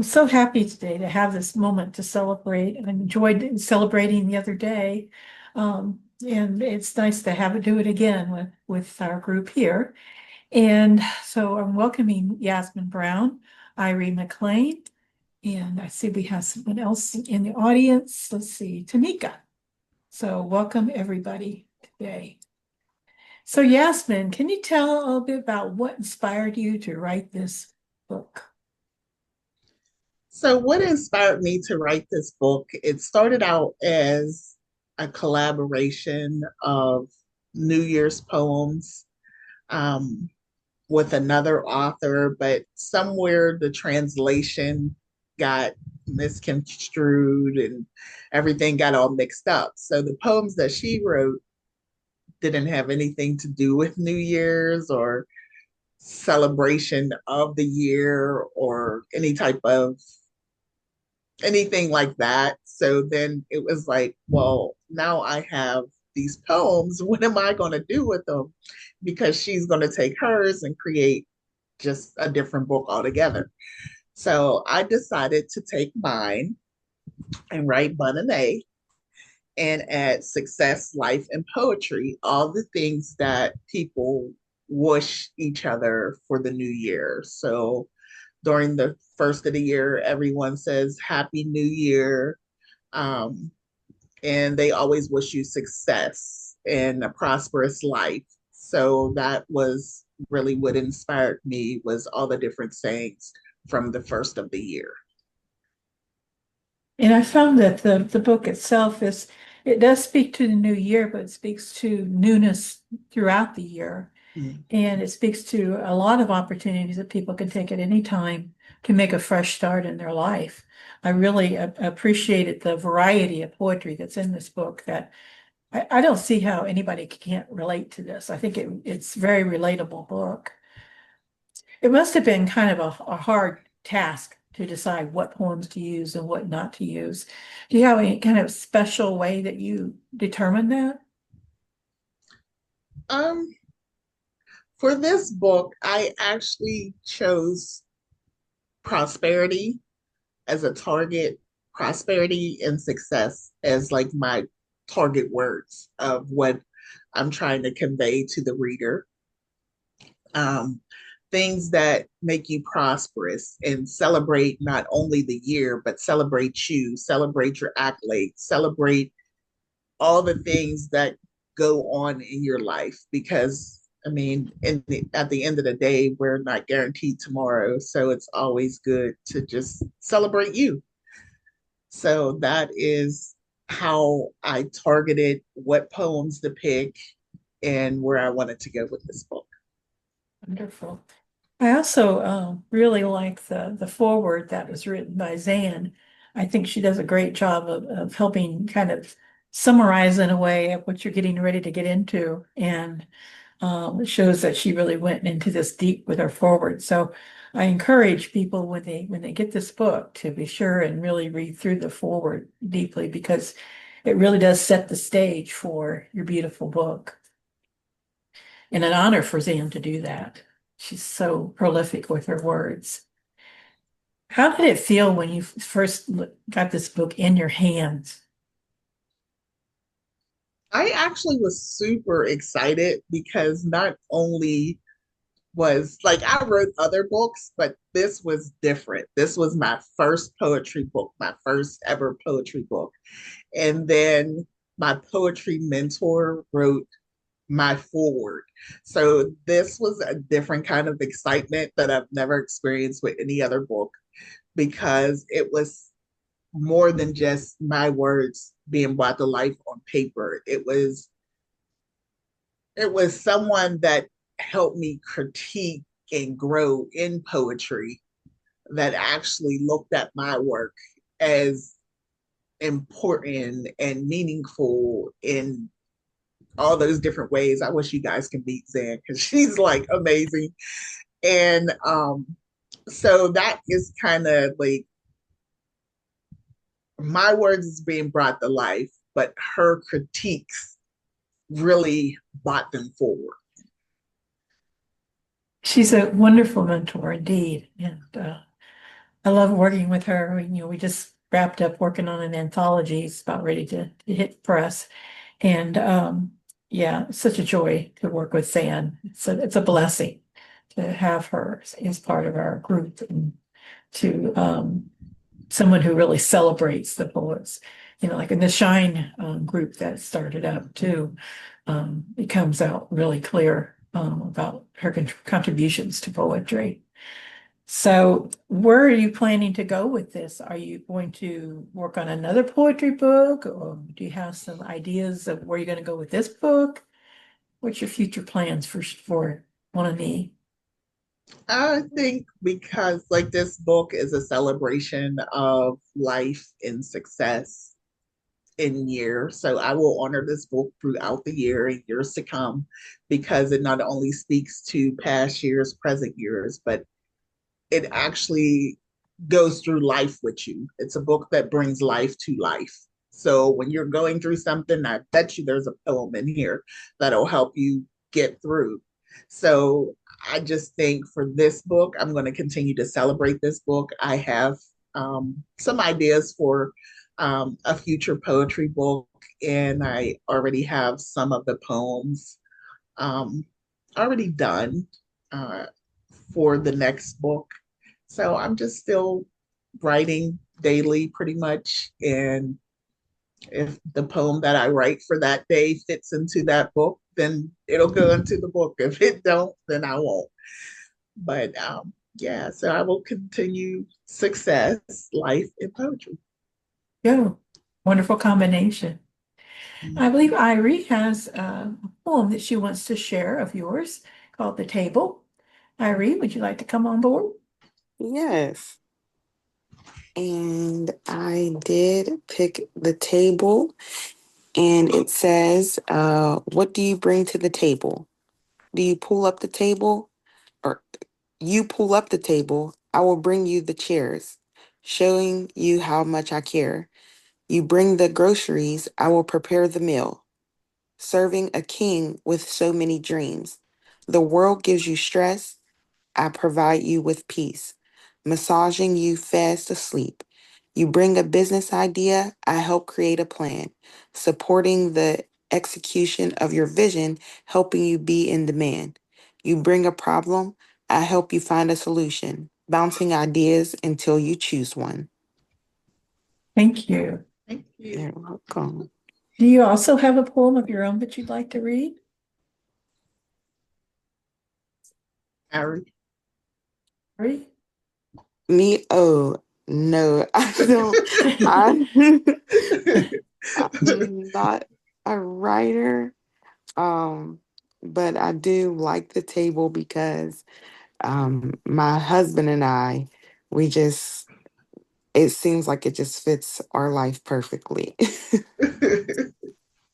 so happy today to have this moment to celebrate. I enjoyed celebrating the other day. And it's nice to have it do it again with our group here. And so I'm welcoming Yasmin Brown, Irie McLean, and I see we have someone else in the audience. Let's see, Tamika. So welcome everybody today. So Yasmin, can you tell a little bit about what inspired you to write this book? So, what inspired me to write this book? It started out as a collaboration of New Year's poems um, with another author, but somewhere the translation got misconstrued and everything got all mixed up. So, the poems that she wrote didn't have anything to do with New Year's or celebration of the year or any type of anything like that. So then it was like, well, now I have these poems. What am I going to do with them? Because she's going to take hers and create just a different book altogether. So I decided to take mine and write Bonne and add success, life, and poetry, all the things that people wish each other for the new year. So during the first of the year, everyone says Happy New Year. Um, and they always wish you success and a prosperous life. So that was really what inspired me was all the different sayings from the first of the year. And I found that the book itself it does speak to the new year, but it speaks to newness throughout the year. Mm. And it speaks to a lot of opportunities that people can take at any time to make a fresh start in their life. I really appreciated the variety of poetry that's in this book that I don't see how anybody can't relate to this. I think it's a very relatable book. It must have been kind of a hard task to decide what poems to use and what not to use. Do you have any kind of special way that you determine that? Um, for this book, I actually chose prosperity as a target, prosperity and success as like my target words of what I'm trying to convey to the reader. Um, Things that make you prosperous and celebrate not only the year, but celebrate you, celebrate your accolades, celebrate all the things that go on in your life. Because, I mean, at the end of the day, we're not guaranteed tomorrow. So it's always good to just celebrate you. So that is how I targeted what poems to pick and where I wanted to go with this book. Wonderful. I also really like the foreword that was written by Zan. I think she does a great job of helping kind of summarize in a way of what you're getting ready to get into. And it shows that she really went into this deep with her forward. So I encourage people when they get this book to be sure and really read through the forward deeply because it really does set the stage for your beautiful book. And an honor for Zan to do that. She's so prolific with her words. How did it feel when you first got this book in your hands? I actually was super excited because not only was like I wrote other books, but this was different. This was my first poetry book, my first ever poetry book. And then my poetry mentor wrote my forward. So this was a different kind of excitement that I've never experienced with any other book because it was more than just my words being brought to life on paper. It was someone that helped me critique and grow in poetry that actually looked at my work as important and meaningful in all those different ways. I wish you guys can meet Zan because she's like amazing. And so that is kind of like my words is being brought to life, but her critiques really brought them forward. She's a wonderful mentor indeed. And I love working with her. We just wrapped up working on an anthology. It's about ready to hit press. And yeah, it's such a joy to work with San. It's a blessing to have her as part of our group and to someone who really celebrates the poets. Like in the Shine group that started up too, it comes out really clear about her contributions to poetry. So, where are you planning to go with this? Are you going to work on another poetry book, or do you have some ideas of where you're going to go with this book? What's your future plans for one of me? I think because like this book is a celebration of life and success in years. So I will honor this book throughout the year and years to come because it not only speaks to past years, present years, but it actually goes through life with you. It's a book that brings life to life. So when you're going through something, I bet you there's a poem in here that'll help you get through. So I just think for this book, I'm going to continue to celebrate this book. I have some ideas for a future poetry book, and I already have some of the poems um, already done uh, for the next book. So I'm just still writing daily pretty much. And if the poem that I write for that day fits into that book, then it'll go into the book. If it don't, then I won't. But yeah, so I will continue success, life, and poetry. Yeah, wonderful combination. I believe Irie has a poem that she wants to share of yours called The Table. Irie, would you like to come on board? Yes. And I did pick the table, and it says, what do you bring to the table? Do you pull up the table? Or you pull up the table, I will bring you the chairs, showing you how much I care. You bring the groceries, I will prepare the meal, serving a king with so many dreams. The world gives you stress, I provide you with peace, massaging you fast asleep. You bring a business idea, I help create a plan, supporting the execution of your vision, helping you be in demand. You bring a problem, I help you find a solution, bouncing ideas until you choose one. Thank you. Thank you, You're welcome. Do you also have a poem of your own that you'd like to read? Harry. Irie? Me, oh, no, I don't. I, I'm not a writer. Um, but I do like the table because my husband and I, we just it seems like it just fits our life perfectly.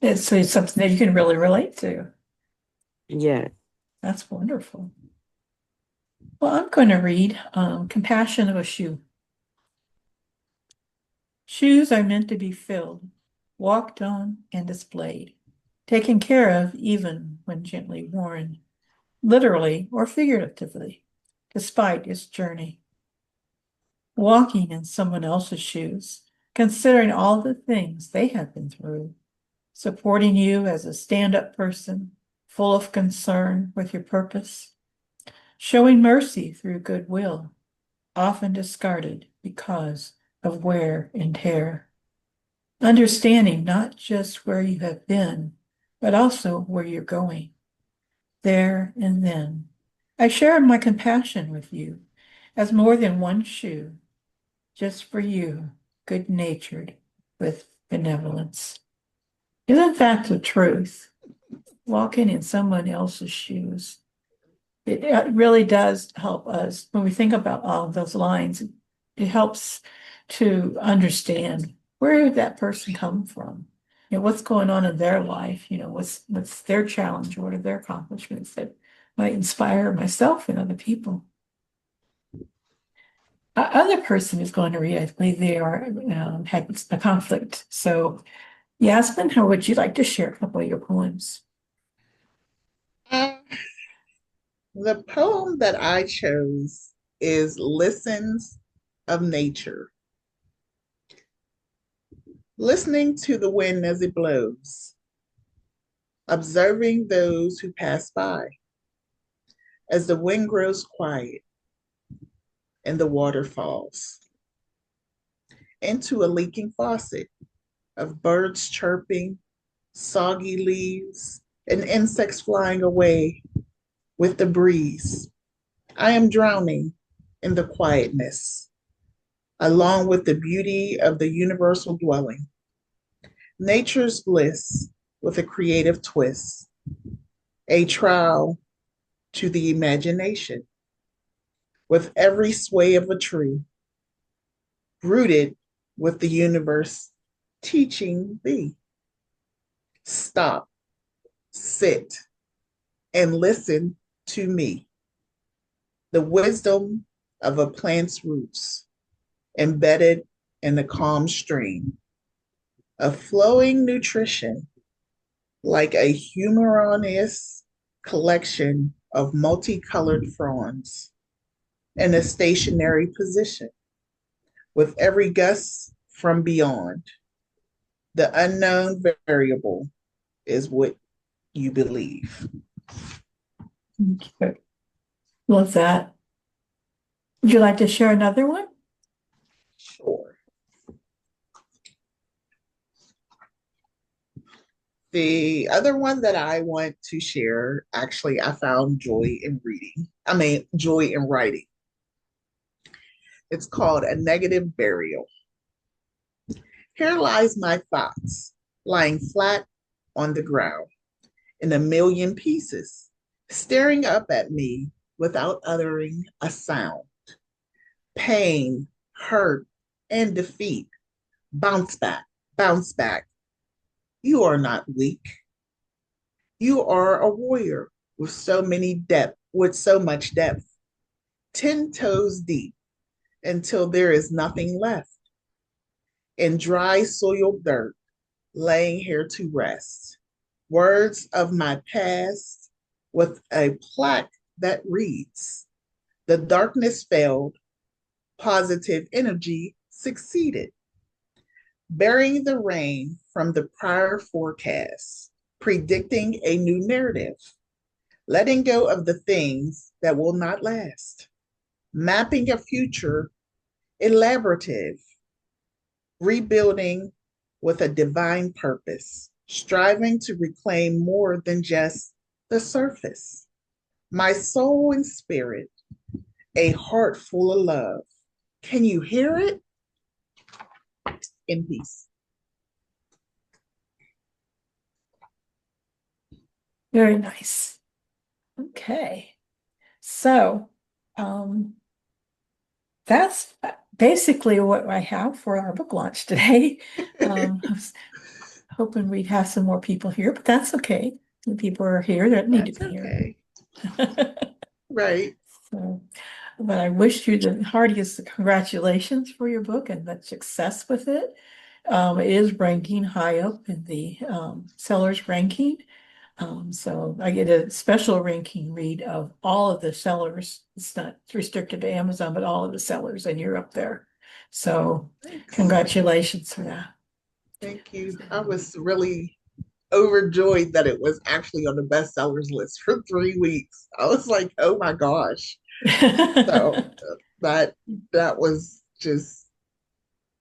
It's something that you can really relate to. Yeah. That's wonderful. Well, I'm going to read Compassion of a Shoe. Shoes are meant to be filled, walked on, and displayed, taken care of even when gently worn, literally or figuratively, despite its journey. Walking in someone else's shoes, considering all the things they have been through, supporting you as a stand-up person, full of concern with your purpose, showing mercy through goodwill, often discarded because of wear and tear. Understanding not just where you have been, but also where you're going. There and then, I shared my compassion with you as more than one shoe, just for you, good-natured, with benevolence. Isn't that the truth? Walking in someone else's shoes. It really does help us when we think about all of those lines. It helps to understand where did that person come from? What's going on in their life? What's their challenge? What are their accomplishments that might inspire myself and other people? Other person is going to read. I believe they are had a conflict. So, Yasmin, how would you like to share a couple of your poems? Uh, the poem that I chose is Listens of nature, listening to the wind as it blows, observing those who pass by as the wind grows quiet and the water falls into a leaking faucet of birds chirping, soggy leaves, and insects flying away with the breeze. I am drowning in the quietness, along with the beauty of the universal dwelling. Nature's bliss with a creative twist, a trial to the imagination, with every sway of a tree, rooted with the universe teaching thee. Stop, sit, and listen to me. The wisdom of a plant's roots, embedded in the calm stream, of flowing nutrition, like a humorous collection of multicolored fronds in a stationary position, with every gust from beyond. The unknown variable is what you believe. Okay. Love that. Would you like to share another one? Sure. The other one that I want to share, actually, I found joy in reading. Joy in writing. It's called A Negative Burial. Here lies my thoughts, lying flat on the ground in a million pieces, staring up at me without uttering a sound. Pain, hurt, and defeat. Bounce back, bounce back. You are not weak. You are a warrior with so much depth, 10 toes deep until there is nothing left. In dry soiled dirt, laying here to rest. Words of my past with a plaque that reads, the darkness failed, positive energy succeeded. Bearing the rain from the prior forecast, predicting a new narrative, letting go of the things that will not last, mapping a future elaborative, rebuilding with a divine purpose, striving to reclaim more than just the surface. My soul and spirit, a heart full of love. Can you hear it? In peace. Very nice. Okay. So, that's basically what I have for our book launch today. I was hoping we'd have some more people here, but that's okay. The people are here that need to be okay. here. Right. So, but I wish you the heartiest congratulations for your book and much success with it. It is ranking high up in the sellers ranking. So I get a special ranking read of all of the sellers. It's not restricted to Amazon, but all of the sellers, and you're up there. So Thanks. Congratulations for that. Thank you. I was really overjoyed that it was actually on the bestsellers list for 3 weeks. I was like, oh my gosh. So that was just,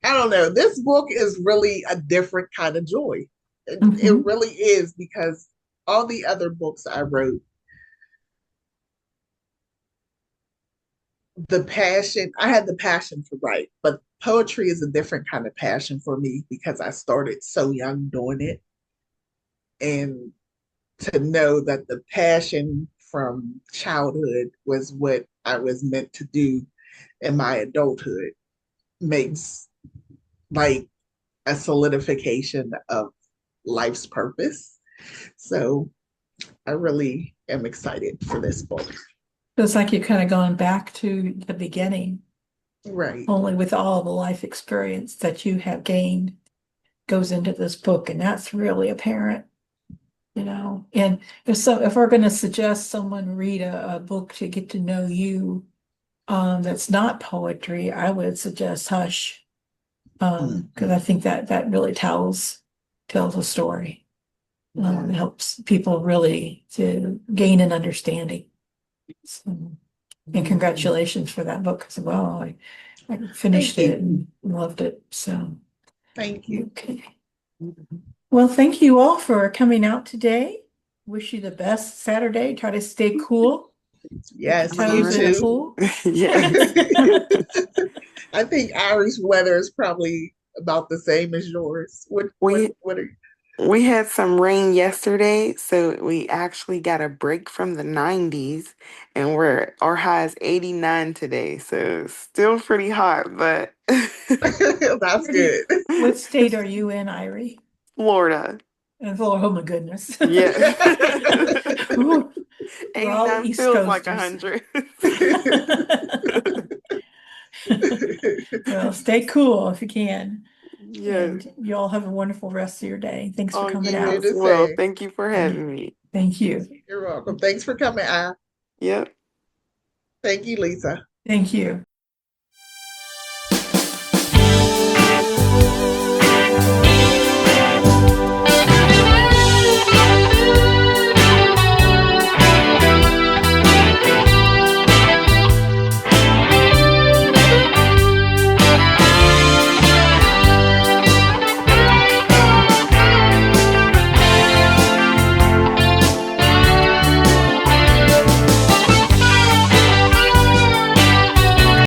I don't know. This book is really a different kind of joy. It really is, because all the other books I wrote, I had the passion to write, but poetry is a different kind of passion for me because I started so young doing it. And to know that the passion from childhood was what I was meant to do in my adulthood makes like a solidification of life's purpose. So I really am excited for this book. Feels like you're kind of going back to the beginning, Right. only with all the life experience that you have gained goes into this book, and that's really apparent. And if we're going to suggest someone read a book to get to know you, that's not poetry, I would suggest Hush. Because I Mhm. think that really tells a story. Yeah. It helps people really to gain an understanding. So, and congratulations for that book as well. I finished Thank you. it and loved it. So, Thank you. okay. Well, thank you all for coming out today. Wish you the best Saturday. Try to stay cool. Dip your Yes, All you toes in the right. too. pool. Yes. I think Irish weather is probably about the same as yours. We What are we had some rain yesterday, so we actually got a break from the 90s, and our high is 89 today, so still pretty hot, but that's good. What state are you in, Irie? Florida. And oh my goodness. Yes. Ooh, we're all 89 East feels like Coasters. 100. Well, stay cool if you can. Yes. And you all have a wonderful rest of your day. Thanks for Oh, coming you You do out. as the well. same. Thank you for Okay. having me. Thank you. You're welcome. Thanks for coming, Al. Yep. Thank you, Lisa. Thank you.